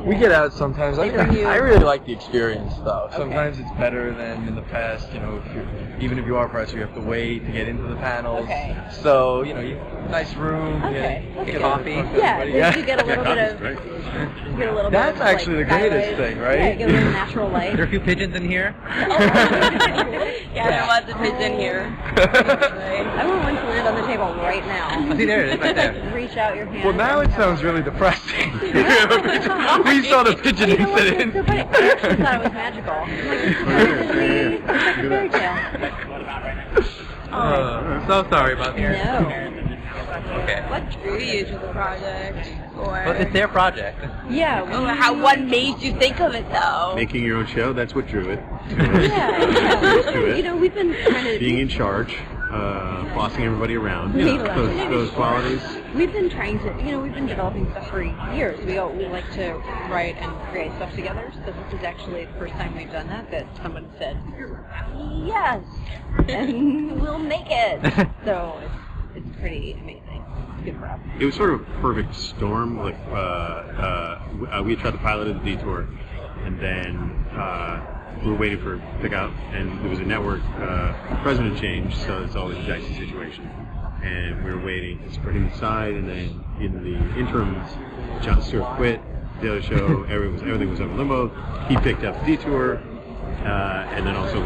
We get out sometimes. I really like the experience, though. Okay. Sometimes it's better than in the past. Even if you are press, you have to wait to get into the panels. Okay. So, nice room. Okay. Get Coffee. Yeah, you get a little bit of. Right. You get a little That's bit of, actually the greatest skylight. thing, right? Yeah, you get a little natural light. There are a few pigeons in here. Yeah, there was a pigeon here. I want one to land on the table right now. Oh, see, there it is, right there. Reach out your hand. Well, now it sounds really depressing. We saw the pigeon incident. So funny. I actually thought it was magical. I'm like, it's like a fairy tale. So sorry about that. No. Okay. What drew you to the project? Well, it's their project. Yeah. What made you think of it though? Making your own show, that's what drew it. Yeah. We've been kind of Being in charge, bossing everybody around. Needle Those qualities. We've been trying to, we've been developing stuff for years. We like to write and create stuff together. So this is actually the first time we've done that someone said, yes, and we'll make it. So it's pretty amazing. It's good for us. It was sort of a perfect storm. Like we had tried to pilot at the Detour, and then we were waiting for pick out, and there was a network president change, so it's always a dicey situation. And we were waiting for him to decide, and then in the interim, Jon Stewart quit the other show. Everything was up in limbo. He picked up the Detour, and then also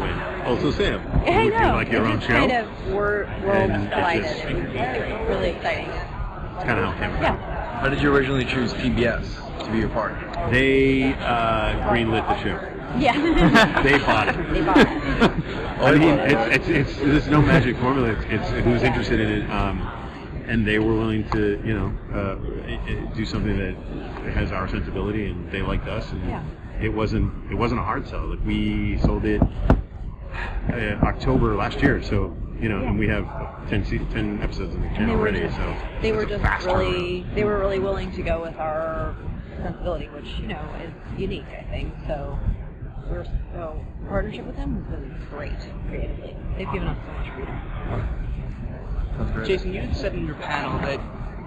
Sam. I Would know. you like your own show? Kind of world And it collided. just- It was really exciting. It's kind of how it came about. Yeah. How did you originally choose PBS to be your partner? They greenlit the show. Yeah. They bought it. They bought it. I mean, there's no magic formula. It's who's interested in it, and they were willing to, do something that has our sensibility, and they liked us, and Yeah. it wasn't a hard sell. Like, we sold it October last year, so and we have 10 episodes in the channel already. So they were it's a just fast really turnaround. they were really willing to go with our sensibility, which is unique, I think. So partnership with them has been great creatively. They've given us so much freedom. That's great. Jason, you had said in your panel that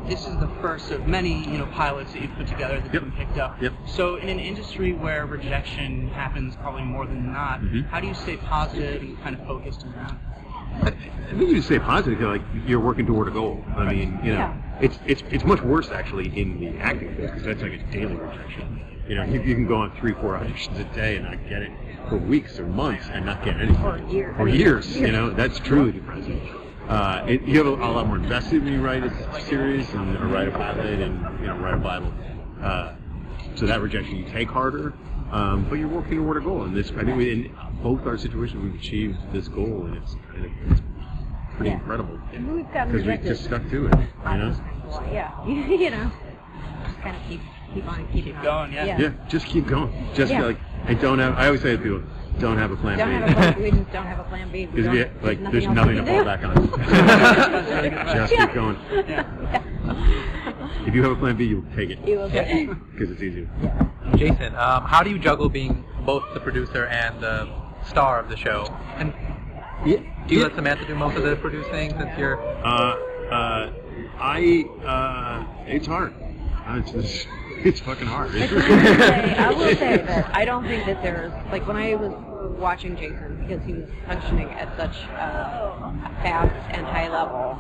this is the first of many, pilots that you've put together that's Yep. been picked up. Yep. So in an industry where rejection happens probably more than not, how do you stay positive and kind of focused on that? I think you just stay positive. Like, you're working toward a goal. I mean, Yeah. it's much worse actually in the acting field, because that's like a daily rejection. You can go on 3-4 auditions a day and not get it for weeks or months and not get anything. Or years. That's truly depressing. You have a lot more invested when you write a series or write a pilot and write a Bible. So that rejection you take harder, but you're working toward a goal. And this, I think, in both our situations, we've achieved this goal, and it's pretty incredible. And we've gotten Because we rejected. just stuck to it. Yeah. Just kind of keep on keeping on. Going, yeah. Yeah, just keep going. Just Yeah. I always say to people, don't have a plan Don't B. have a plan. We just don't have a plan B. We Because don't- there's else nothing we to can fall do. back on. Just keep going. If you have a plan B, you'll take it You will get it. because it's easier. Jason, how do you juggle being both the producer and the star of the show? And do you let Samantha do most of the producing since you're... It's hard. It's fucking hard. I will say that I don't think that there's, like, when I was watching Jason, because he was functioning at such a fast and high level,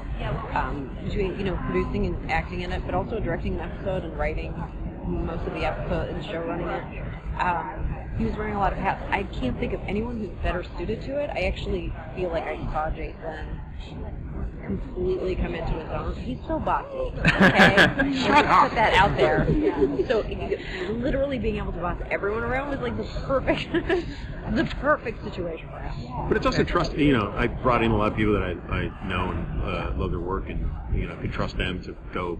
between, producing and acting in it, but also directing an episode and writing most of the episode and show running it. He was wearing a lot of hats. I can't think of anyone who's better suited to it. I actually feel like I saw Jason completely come into his own. He's so bossy, okay? Shut up. Put that out there. So literally being able to boss everyone around was like the perfect situation for him. But it's also trust. I brought in a lot of people that I know and love their work, and could trust them to go.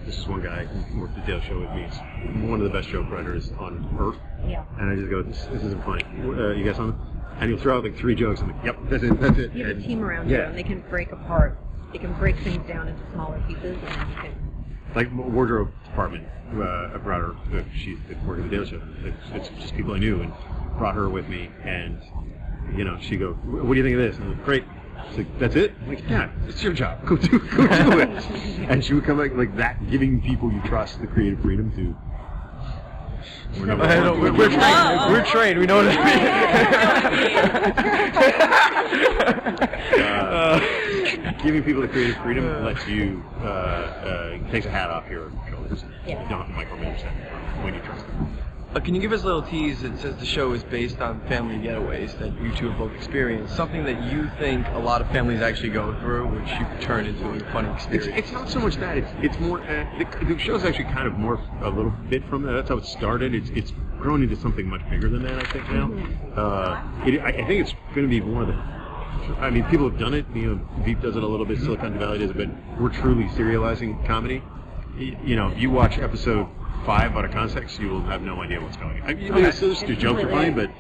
This is one guy who worked the Daily Show with me. He's one of the best joke writers on earth. Yeah. And I just go, this isn't funny. You guys on? And he'll throw out like 3 jokes. I'm like, yep, that's it. You have a team around you, and they can break apart. They can break things down into smaller pieces, and then you can. Like wardrobe department, I brought her. She's working at the Daily Show. It's just people I knew, and brought her with me. And she go, what do you think of this? And I'm like, great. She's like, that's it? I'm like, yeah, it's your job. Go do it. And she would come back like that, giving people you trust the creative freedom to We're number I know, one. we're trained. We're trained. We know what Giving people the creative freedom lets you takes a hat off your shoulders. Yeah. You don't have to micromanage them when you trust them. Can you give us a little tease that says the show is based on family getaways that you two have both experienced? Something that you think a lot of families actually go through, which you've turned into a funny experience. It's not so much that. It's more. The show's actually kind of morphed a little bit from that. That's how it started. It's grown into something much bigger than that, I think, now. I think it's going to be one of the... I mean, people have done it. You know, Veep does it a little bit, Silicon Valley does it, but we're truly serializing comedy. You know, if you watch episode 5 out of context, you will have no idea what's going on. The jokes are funny, but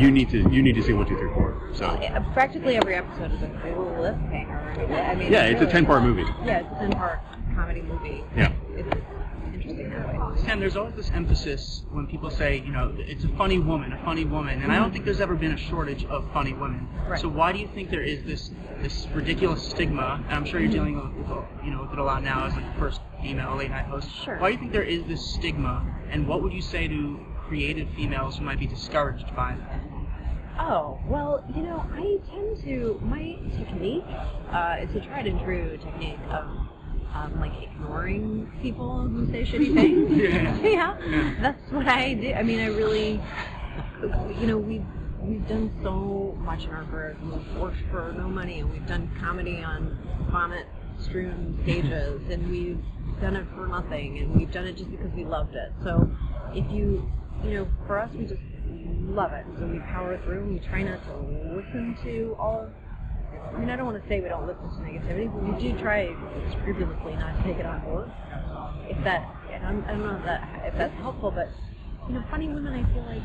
you need to see 1, 2, 3, 4. So practically every episode is a cliffhanger. I mean, yeah, it's a 10-part movie. Yeah, it's a 10-part comedy movie. Yeah. It's interesting that way. Sam, there's always this emphasis when people say, you know, it's a funny woman, and I don't think there's ever been a shortage of funny women. Right. So why do you think there is this ridiculous stigma? And I'm sure you're dealing with it a lot now as like the first female late night host. Sure. Why do you think there is this stigma, and what would you say to creative females who might be discouraged by that? Oh, well, you know, I tend to, my technique, it's a tried and true technique of like ignoring people who say shitty things. Yeah, that's what I do. I mean, I really, you know, we've done so much in our careers. We've worked for no money, and we've done comedy on vomit-strewn stages, and we've done it for nothing, and we've done it just because we loved it. So if you know, for us, we just love it. So we power through, and we try not to listen to all of, I mean, I don't want to say we don't listen to negativity, but we do try scrupulously not to take it on board. If that, and I don't know if that's helpful, but, you know, funny women, I feel like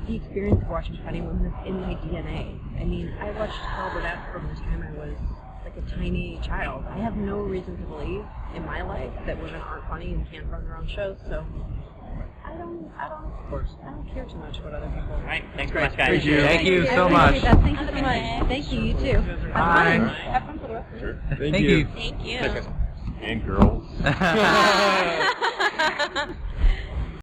the experience of watching funny women is in my DNA. I mean, I watched Carl Burnett from the time I was like a tiny child. I have no reason to believe in my life that women aren't funny and can't run their own shows, so I don't care too much what other people. All right, thanks very much, guys. Thank you so I much. appreciate that. Thank you so much. Thank you. You too. Have Bye. fun. Have fun for the rest of Sure. Thank you. Thank you. And girls.